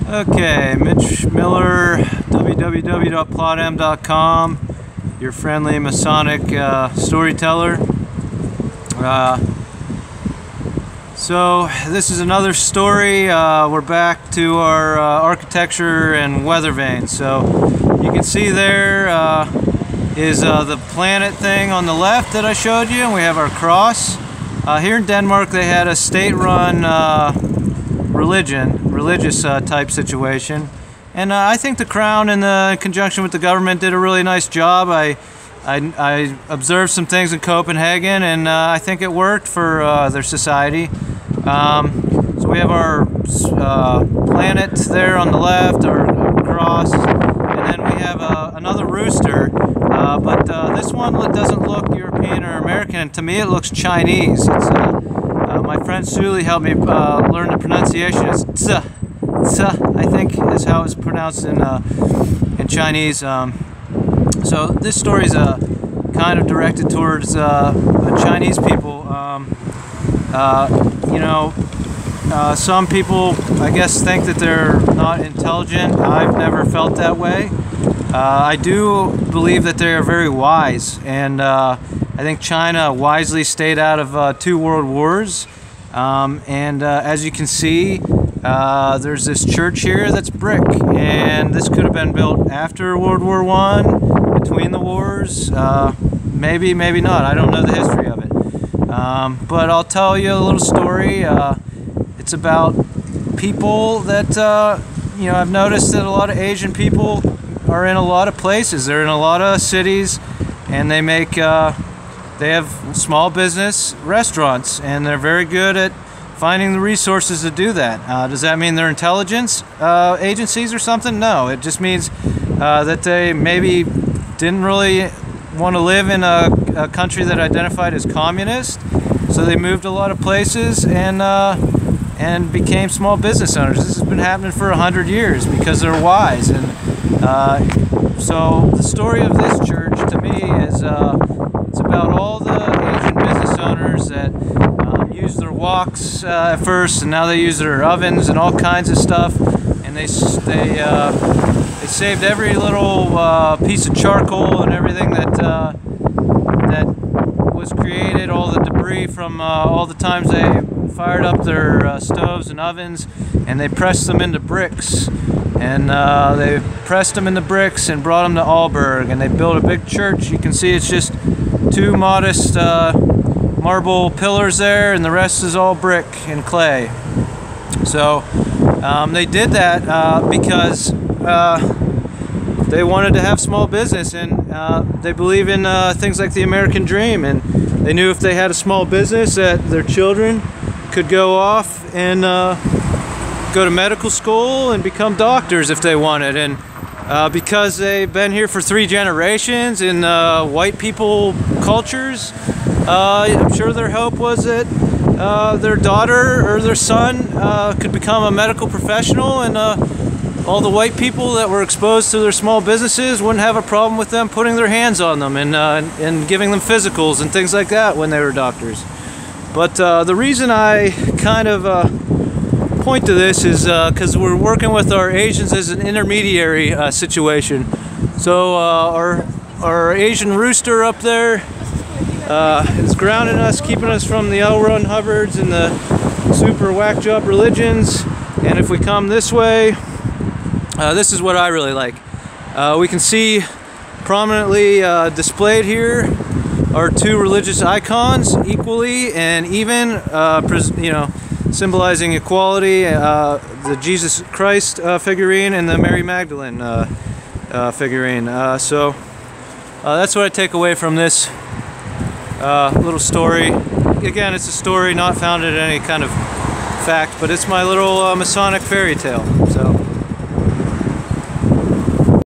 Okay, Mitch Miller, www.plotm.com, your friendly Masonic storyteller. So this is another story. We're back to our architecture and weather vane. So you can see there is the planet thing on the left that I showed you, and we have our cross. Here in Denmark they had a state-run religious type situation, and I think the Crown in conjunction with the government did a really nice job. I observed some things in Copenhagen, and I think it worked for their society. So we have our planet there on the left, our cross, and then we have another rooster, but this one doesn't look European or American. To me it looks Chinese. It's my friend Suli helped me learn the pronunciation. It's tsa, I think is how it's pronounced in Chinese. So this story is kind of directed towards Chinese people. Some people, I guess, think that they're not intelligent. I've never felt that way. I do believe that they are very wise, and I think China wisely stayed out of 2 world wars. As you can see, there's this church here that's brick, and this could have been built after World War I, between the wars. Maybe, maybe not. I don't know the history of it. But I'll tell you a little story. It's about people that, I've noticed that a lot of Asian people are in a lot of places. They're in a lot of cities, and they make, they have small business restaurants, and they're very good at finding the resources to do that. Does that mean they're intelligence agencies or something? No, it just means that they maybe didn't really want to live in a country that identified as communist, so they moved a lot of places and became small business owners. This has been happening for 100 years because they're wise. And so the story of this church to me is it's about all the Asian business owners that used their woks at first, and now they use their ovens and all kinds of stuff, and they saved every little piece of charcoal and everything that was created, all the debris from all the times they fired up their stoves and ovens, and they pressed them into bricks, and they pressed them into bricks and brought them to Aalborg, and they built a big church. You can see it's just 2 modest marble pillars there, and the rest is all brick and clay. So they did that because they wanted to have small business, and they believe in things like the American dream, and they knew if they had a small business that their children could go off and go to medical school and become doctors if they wanted. And because they've been here for 3 generations in white people cultures, I'm sure their hope was that their daughter or their son could become a medical professional, and all the white people that were exposed to their small businesses wouldn't have a problem with them putting their hands on them and giving them physicals and things like that when they were doctors. But the reason I kind of point to this is because we're working with our Asians as an intermediary situation. So our Asian rooster up there is grounding us, keeping us from the L. Ron Hubbards and the super whack job religions. And if we come this way, this is what I really like. We can see prominently displayed here are 2 religious icons, equally and even, symbolizing equality, the Jesus Christ figurine and the Mary Magdalene figurine. So that's what I take away from this little story. Again, it's a story not founded in any kind of fact, but it's my little Masonic fairy tale.